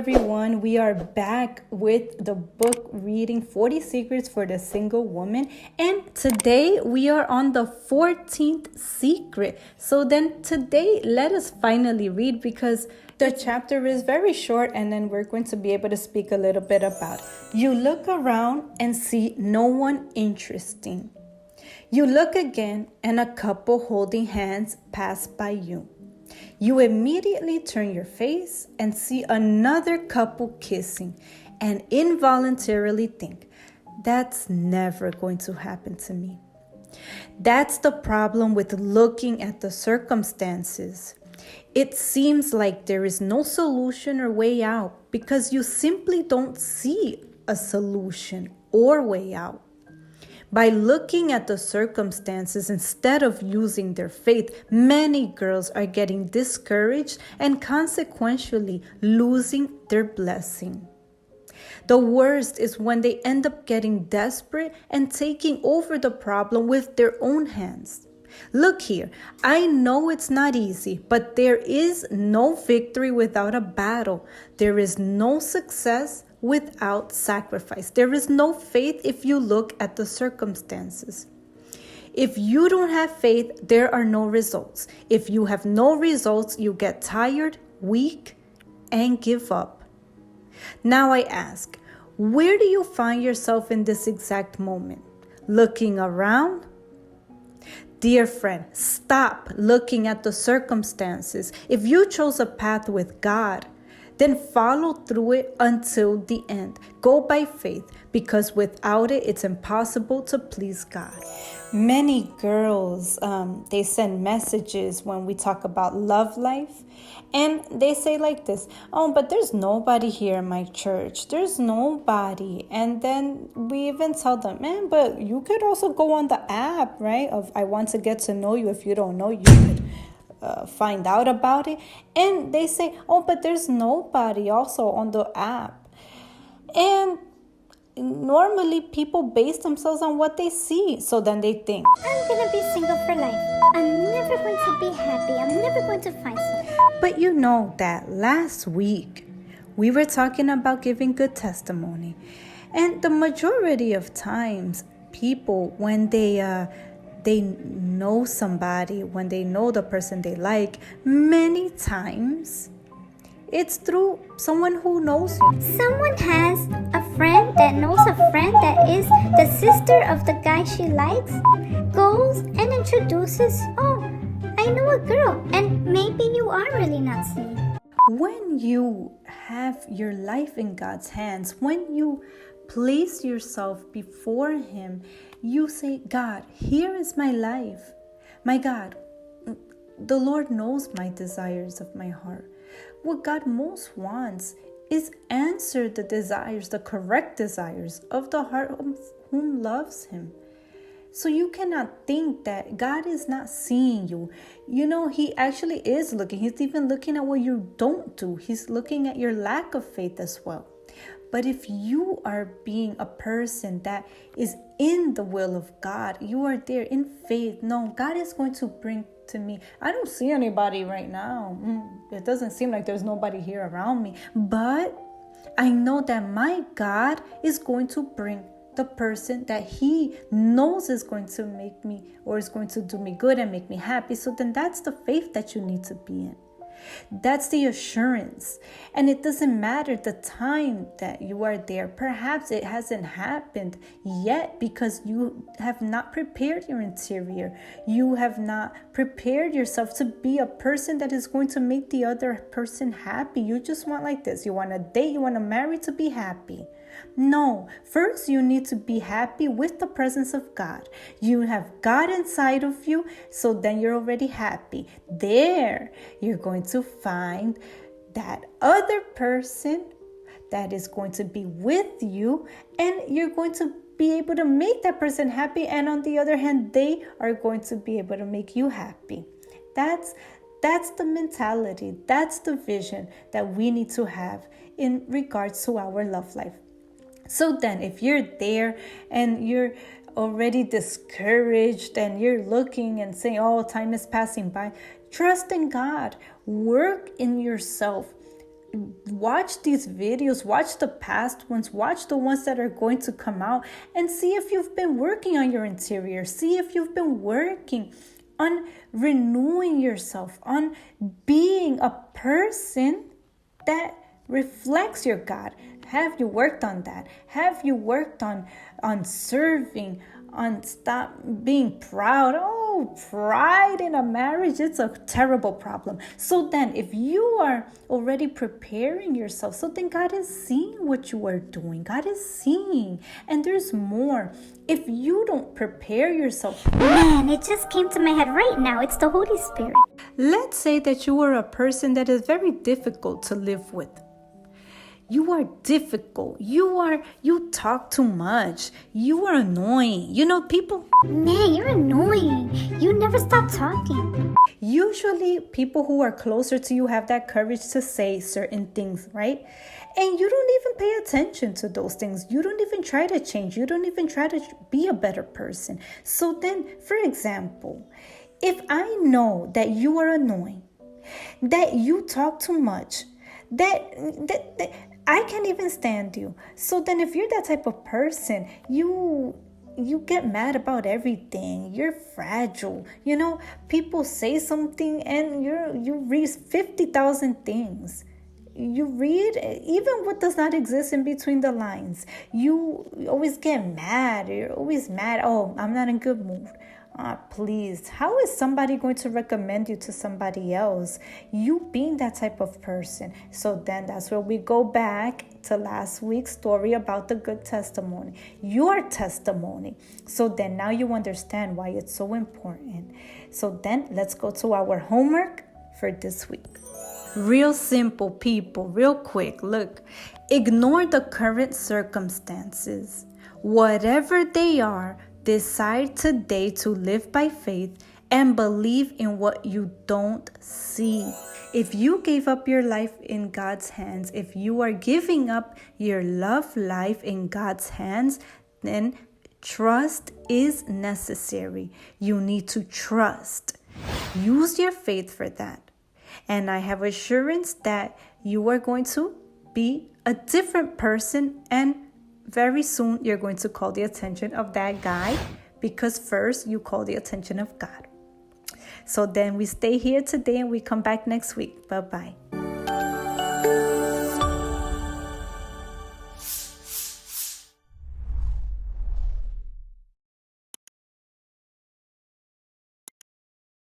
everyone. We are back with the book reading 40 Secrets for the Single Woman. And today we are on the 14th secret. So then today, let us finally read because the chapter is very short and then we're going to be able to speak a little bit about it. You look around and see no one interesting. You look again and a couple holding hands pass by you. You immediately turn your face and see another couple kissing and involuntarily think, that's never going to happen to me. That's the problem with looking at the circumstances. It seems like there is no solution or way out because you simply don't see a solution or way out. By looking at the circumstances instead of using their faith, many girls are getting discouraged and consequently losing their blessing. The worst is when they end up getting desperate and taking over the problem with their own hands. Look here, I know it's not easy, but there is no victory without a battle. There is no success without sacrifice. There is no faith if you look at the circumstances. If you don't have faith, there are no results. If you have no results, you get tired, weak, and give up. Now I ask, where do you find yourself in this exact moment? Looking around? Dear friend, stop looking at the circumstances. If you chose a path with God, then follow through it until the end. Go by faith, because without it, it's impossible to please God. Many girls, they send messages when we talk about love life, and they say like this, oh, but there's nobody here in my church. There's nobody. And then we even tell them, man, but you could also go on the app, right? Of I want to get to know you. If you don't know, you could find out about it. And they say, oh, but there's nobody also on the app. And normally people base themselves on what they see. So then they think, I'm gonna be single for life. I'm never going to be happy. I'm never going to find someone. But you know that last week we were talking about giving good testimony. And the majority of times people, when they know somebody, when they know the person they like, many times it's through someone who knows you. Someone has a friend that knows a friend that is the sister of the guy she likes, goes and introduces, oh, I know a girl, and maybe you are really not single. When you have your life in God's hands, when you place yourself before Him, you say, God, here is my life. My God, the Lord knows my desires of my heart. What God most wants is answer the desires, the correct desires of the heart of whom loves Him. So you cannot think that God is not seeing you. You know, He actually is looking. He's even looking at what you don't do. He's looking at your lack of faith as well. But if you are being a person that is in the will of God, you are there in faith. No, God is going to bring to me. I don't see anybody right now. It doesn't seem like there's nobody here around me. But I know that my God is going to bring the person that He knows is going to make me, or is going to do me good and make me happy. So then that's the faith that you need to be in. That's the assurance. And it doesn't matter the time that you are there. Perhaps it hasn't happened yet because you have not prepared your interior. You have not prepared yourself to be a person that is going to make the other person happy. You just want like this. You want to date, you want to marry to be happy. No, first you need to be happy with the presence of God. You have God inside of you, so then you're already happy. There, you're going to find that other person that is going to be with you, and you're going to be able to make that person happy. And on the other hand, they are going to be able to make you happy. That's the mentality. That's the vision that we need to have in regards to our love life. So then if you're there and you're already discouraged and you're looking and saying, oh, time is passing by, trust in God. Work in yourself. watch these videos, watch the past ones, watch the ones that are going to come out, and see if you've been working on your interior. See if you've been working on renewing yourself, on being a person that reflects your God. Have you worked on that? Have you worked on serving, on stop being proud? Oh, pride in a marriage, it's a terrible problem. So then if you are already preparing yourself, so then God is seeing what you are doing. God is seeing, and there's more. If you don't prepare yourself, Man, it just came to my head right now. It's the Holy Spirit. let's say that you are a person that is very difficult to live with. You are difficult. You talk too much. You are annoying. People, Man, you're annoying. You never stop talking. usually people who are closer to you have that courage to say certain things, right? And you don't even pay attention to those things. You don't even try to change. You don't even try to be a better person. So then, for example, if I know that you are annoying, that you talk too much, that I can't even stand you. So then if you're that type of person, you get mad about everything. You're fragile. People say something and you read 50,000 things. You read even what does not exist in between the lines. You always get mad. You're always mad. Oh, I'm not in good mood. Please, how is somebody going to recommend you to somebody else? You being that type of person. So then that's where we go back to last week's story about the good testimony. Your testimony. So then now you understand why it's so important. So then let's go to our homework for this week. Real simple, people, real quick. Look, ignore the current circumstances. Whatever they are, decide today to live by faith and believe in what you don't see. If you gave up your life in God's hands, if you are giving up your love life in God's hands, then trust is necessary. You need to trust. Use your faith for that. And I have assurance that you are going to be a different person, and very soon you're going to call the attention of that guy, because first you call the attention of God. So then we stay here today and we come back next week. Bye-bye.